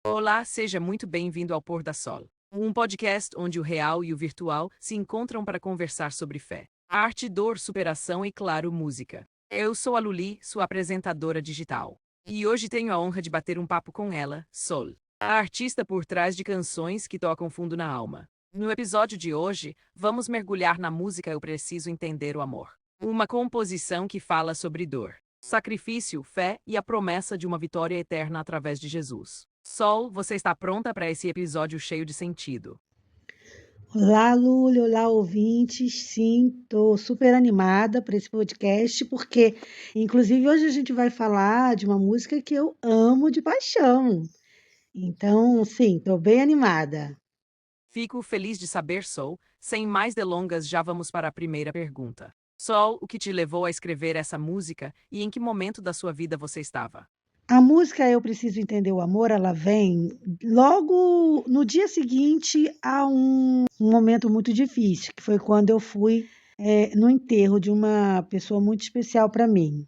Olá, seja muito bem-vindo ao Pôr da Sol, um podcast onde o real e o virtual se encontram para conversar sobre fé, arte, dor, superação e, claro, música. Eu sou a Luli, sua apresentadora digital. E hoje tenho a honra de bater um papo com ela, Sol, a artista por trás de canções que tocam fundo na alma. No episódio de hoje, vamos mergulhar na música Eu Preciso Entender o Amor. Uma composição que fala sobre dor, sacrifício, fé e a promessa de uma vitória eterna através de Jesus. Sol, você está pronta para esse episódio cheio de sentido? Olá, Lúlia, olá, ouvintes. Sim, estou super animada para esse podcast, porque, inclusive, hoje a gente vai falar de uma música que eu amo de paixão. Então, sim, estou bem animada. Fico feliz de saber, Sol. Sem mais delongas, já vamos para a primeira pergunta. Sol, o que te levou a escrever essa música e em que momento da sua vida você estava? A música Eu Preciso Entender o Amor, ela vem logo no dia seguinte a um momento muito difícil, que foi quando eu fui no enterro de uma pessoa muito especial para mim.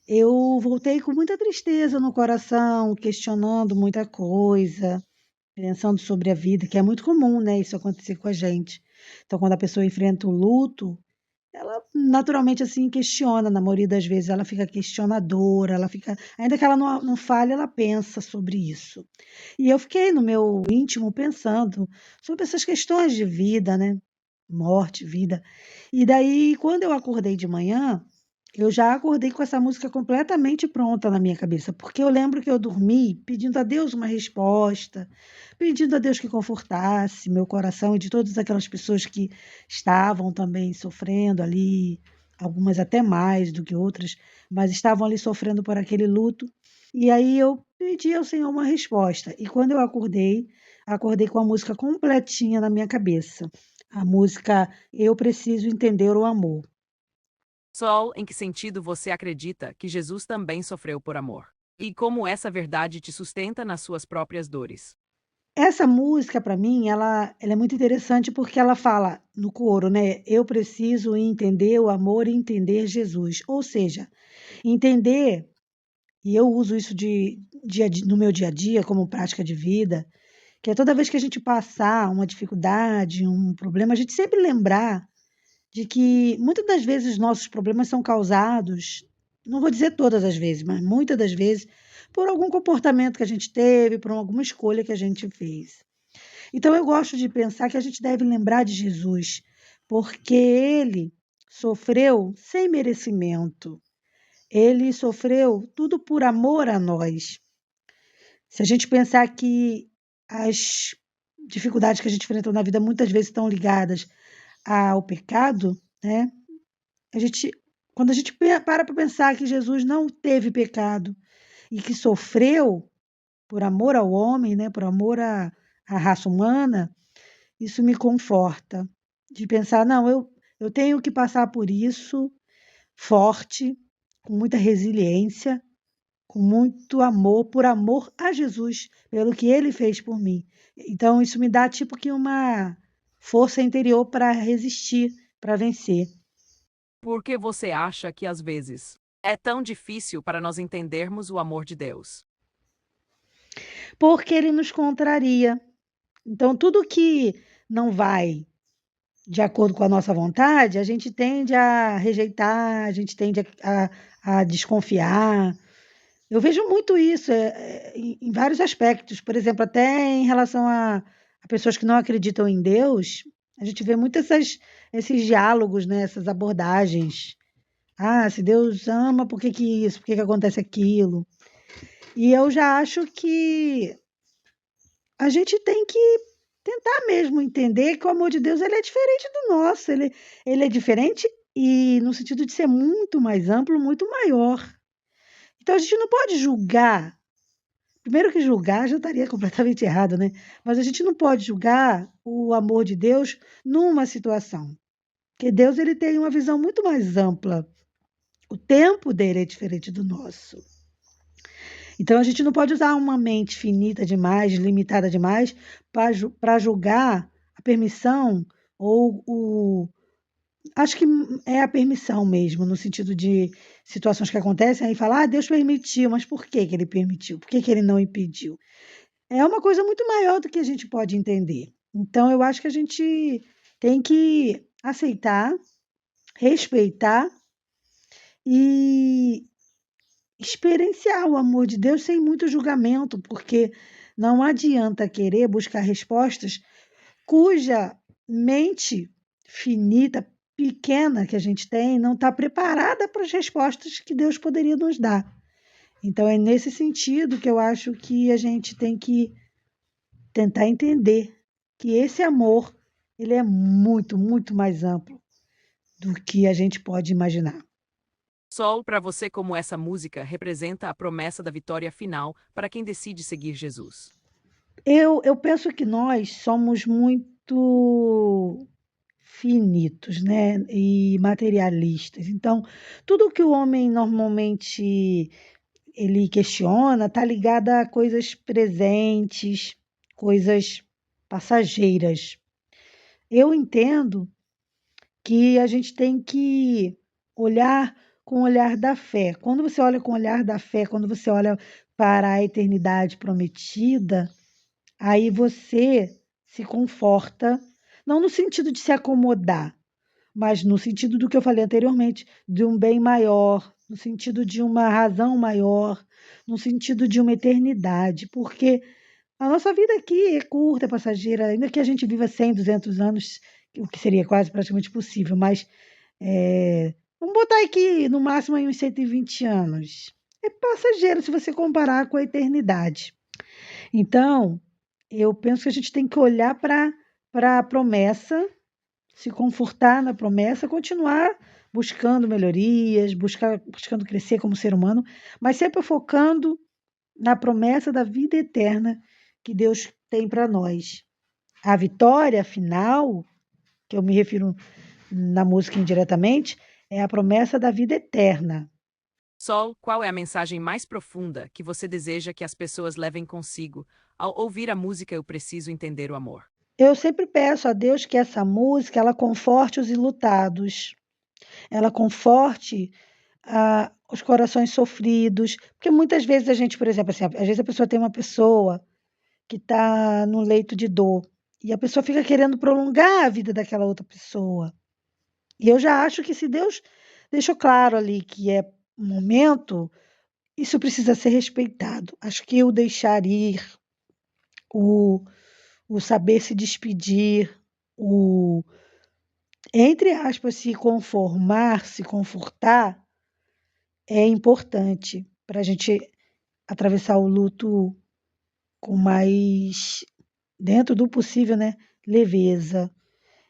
Eu voltei com muita tristeza no coração, questionando muita coisa, pensando sobre a vida, que é muito comum, né, isso acontecer com a gente. Então, quando a pessoa enfrenta o luto, ela naturalmente assim questiona, na maioria das vezes ela fica questionadora, ela fica, ainda que ela não fale, ela pensa sobre isso. E eu fiquei no meu íntimo pensando sobre essas questões de vida, né? Morte, vida. E daí, quando eu acordei de manhã, eu já acordei com essa música completamente pronta na minha cabeça, porque eu lembro que eu dormi pedindo a Deus uma resposta, pedindo a Deus que confortasse meu coração e de todas aquelas pessoas que estavam também sofrendo ali, algumas até mais do que outras, mas estavam ali sofrendo por aquele luto. E aí eu pedi ao Senhor uma resposta. E quando eu acordei, acordei com a música completinha na minha cabeça. A música Eu Preciso Entender o Amor. Sol, em que sentido você acredita que Jesus também sofreu por amor? E como essa verdade te sustenta nas suas próprias dores? Essa música, para mim, ela é muito interessante porque ela fala no coro, né? Eu preciso entender o amor e entender Jesus. Ou seja, entender, e eu uso isso no meu dia a dia como prática de vida, que é toda vez que a gente passar uma dificuldade, um problema, a gente sempre lembrar de que muitas das vezes nossos problemas são causados, não vou dizer todas as vezes, mas muitas das vezes, por algum comportamento que a gente teve, por alguma escolha que a gente fez. Então eu gosto de pensar que a gente deve lembrar de Jesus, porque ele sofreu sem merecimento. Ele sofreu tudo por amor a nós. Se a gente pensar que as dificuldades que a gente enfrentou na vida muitas vezes estão ligadas ao pecado, né? A gente, quando a gente para pensar que Jesus não teve pecado e que sofreu por amor ao homem, né? Por amor à raça humana, isso me conforta, de pensar, não, eu tenho que passar por isso forte, com muita resiliência, com muito amor, por amor a Jesus, pelo que ele fez por mim. Então, isso me dá tipo que uma força interior para resistir, para vencer. Por que você acha que às vezes é tão difícil para nós entendermos o amor de Deus? Porque ele nos contraria. Então, tudo que não vai de acordo com a nossa vontade, a gente tende a rejeitar, a gente tende a desconfiar. Eu vejo muito isso em vários aspectos, por exemplo, até em relação a pessoas que não acreditam em Deus, a gente vê muito esses diálogos, né, essas abordagens. Ah, se Deus ama, por que que isso? Por que que acontece aquilo? E eu já acho que a gente tem que tentar mesmo entender que o amor de Deus ele é diferente do nosso, ele é diferente e no sentido de ser muito mais amplo, muito maior. Então a gente não pode julgar. Primeiro que julgar já estaria completamente errado, né? Mas a gente não pode julgar o amor de Deus numa situação. Porque Deus ele tem uma visão muito mais ampla. O tempo dele é diferente do nosso. Então a gente não pode usar uma mente finita demais, limitada demais, para julgar a permissão ou o, Acho que é a permissão mesmo, no sentido de situações que acontecem, aí fala, Deus permitiu, mas por que que ele permitiu? Por que que ele não impediu? É uma coisa muito maior do que a gente pode entender. Então, eu acho que a gente tem que aceitar, respeitar e experienciar o amor de Deus sem muito julgamento, porque não adianta querer buscar respostas cuja mente finita, pequena que a gente tem, não está preparada para as respostas que Deus poderia nos dar. Então, é nesse sentido que eu acho que a gente tem que tentar entender que esse amor, ele é muito, muito mais amplo do que a gente pode imaginar. Sol, para você, como essa música representa a promessa da vitória final para quem decide seguir Jesus. Eu penso que nós somos muito finitos, né, e materialistas. Então, tudo que o homem normalmente ele questiona está ligado a coisas presentes, coisas passageiras. Eu entendo que a gente tem que olhar com o olhar da fé. Quando você olha com o olhar da fé, quando você olha para a eternidade prometida, aí você se conforta, não no sentido de se acomodar, mas no sentido do que eu falei anteriormente, de um bem maior, no sentido de uma razão maior, no sentido de uma eternidade, porque a nossa vida aqui é curta, é passageira, ainda que a gente viva 100, 200 anos, o que seria quase praticamente possível, mas vamos botar aqui no máximo aí uns 120 anos. É passageiro se você comparar com a eternidade. Então, eu penso que a gente tem que olhar para a promessa, se confortar na promessa, continuar buscando melhorias, buscando crescer como ser humano, mas sempre focando na promessa da vida eterna que Deus tem para nós. A vitória final, que eu me refiro na música indiretamente, é a promessa da vida eterna. Sol, qual é a mensagem mais profunda que você deseja que as pessoas levem consigo ao ouvir a música Eu Preciso Entender o Amor? Eu sempre peço a Deus que essa música ela conforte os enlutados, ela conforte os corações sofridos, porque muitas vezes a gente, por exemplo, assim, às vezes a pessoa tem uma pessoa que está no leito de dor e a pessoa fica querendo prolongar a vida daquela outra pessoa. E eu já acho que se Deus deixou claro ali que é um momento, isso precisa ser respeitado. Acho que o deixar ir, o, o saber se despedir, o, entre aspas, se conformar, se confortar, é importante para a gente atravessar o luto com mais, dentro do possível, né, leveza.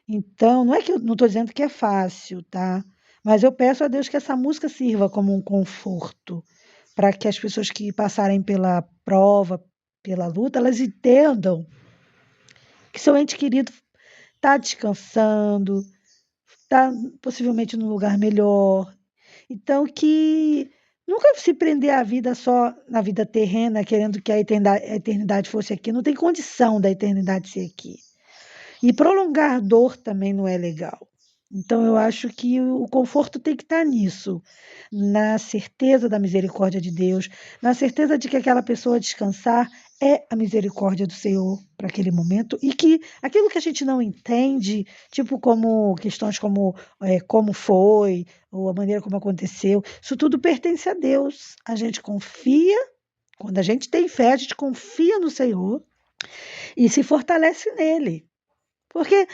Então, não é que eu não estou dizendo que é fácil, tá? Mas eu peço a Deus que essa música sirva como um conforto para que as pessoas que passarem pela prova, pela luta, elas entendam que seu ente querido está descansando, está possivelmente num lugar melhor. Então, que nunca se prender a vida só na vida terrena, querendo que a eternidade fosse aqui. Não tem condição da eternidade ser aqui. E prolongar dor também não é legal. Então, eu acho que o conforto tem que estar nisso, na certeza da misericórdia de Deus, na certeza de que aquela pessoa descansar é a misericórdia do Senhor para aquele momento e que aquilo que a gente não entende, tipo como questões como como foi, ou a maneira como aconteceu, isso tudo pertence a Deus. A gente confia, quando a gente tem fé, a gente confia no Senhor e se fortalece nele. Porque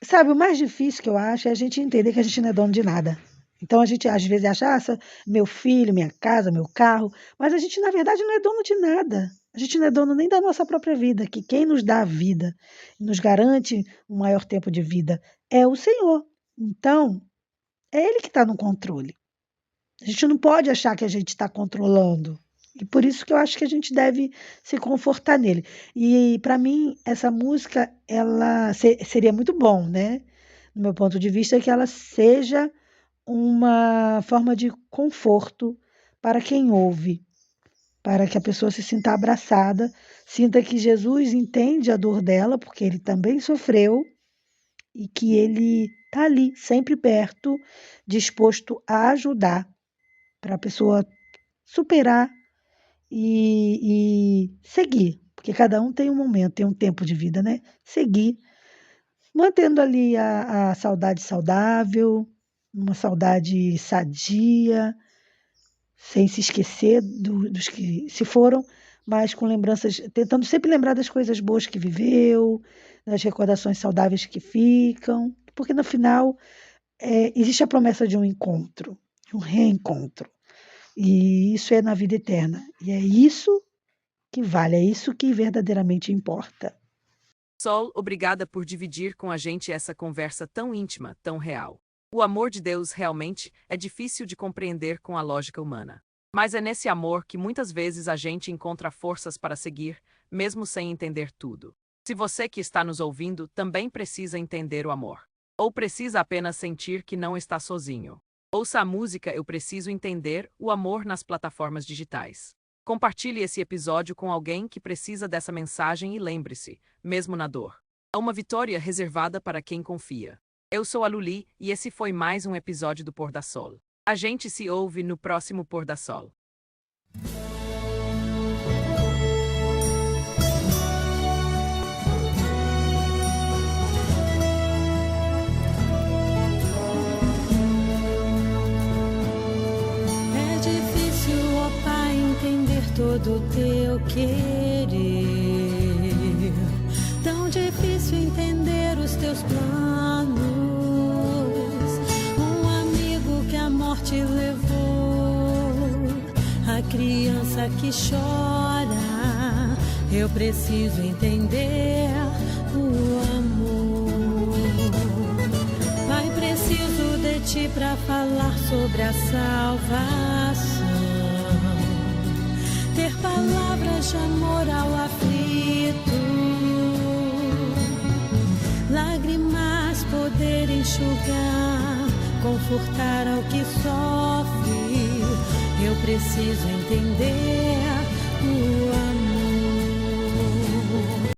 sabe, o mais difícil que eu acho é a gente entender que a gente não é dono de nada. Então a gente às vezes acha, meu filho, minha casa, meu carro, mas a gente na verdade não é dono de nada. A gente não é dono nem da nossa própria vida, que quem nos dá a vida, nos garante um maior tempo de vida é o Senhor. Então, é Ele que está no controle. A gente não pode achar que a gente está controlando. E por isso que eu acho que a gente deve se confortar nele. E para mim, essa música, ela seria muito bom, né? Do meu ponto de vista, que ela seja uma forma de conforto para quem ouve, para que a pessoa se sinta abraçada, sinta que Jesus entende a dor dela, porque ele também sofreu, e que ele está ali, sempre perto, disposto a ajudar para a pessoa superar e seguir, porque cada um tem um momento, tem um tempo de vida, né? Seguir, mantendo ali a saudade saudável, uma saudade sadia, sem se esquecer dos que se foram, mas com lembranças, tentando sempre lembrar das coisas boas que viveu, das recordações saudáveis que ficam, porque no final existe a promessa de um encontro, de um reencontro, e isso é na vida eterna, e é isso que vale, é isso que verdadeiramente importa. Sol, obrigada por dividir com a gente essa conversa tão íntima, tão real. O amor de Deus realmente é difícil de compreender com a lógica humana. Mas é nesse amor que muitas vezes a gente encontra forças para seguir, mesmo sem entender tudo. Se você que está nos ouvindo também precisa entender o amor, ou precisa apenas sentir que não está sozinho, ouça a música Eu Preciso Entender o Amor nas plataformas digitais. Compartilhe esse episódio com alguém que precisa dessa mensagem e lembre-se, mesmo na dor, há uma vitória reservada para quem confia. Eu sou a Luli e esse foi mais um episódio do Pôr da Sol. A gente se ouve no próximo Pôr da Sol. É difícil, ó Pai, entender todo o teu querer. Tão difícil entender os teus planos. Um amigo que a morte levou, a criança que chora. Eu preciso entender o amor. Pai, preciso de ti pra falar sobre a salvação. Ter palavras de amor ao aflito, lágrimas poder enxugar, confortar ao que sofre. Eu preciso entender